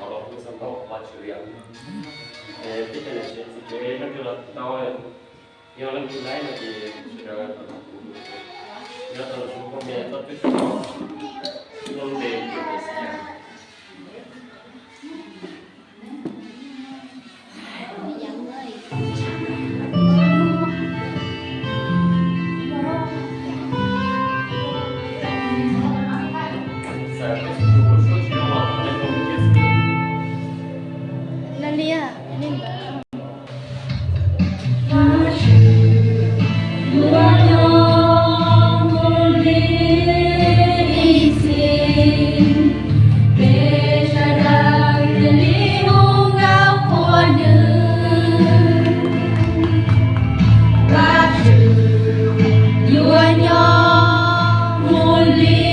alors nous sommes pas matériel. Bitte nicht, ich will natürlich dauern. Ja, dann klein die ja, dann so kommen wir jetzt natürlich noch den das hier. Nalia, ini enggak. Hãy subscribe cho kênh Ghiền Mì Gõ để không bỏ lỡ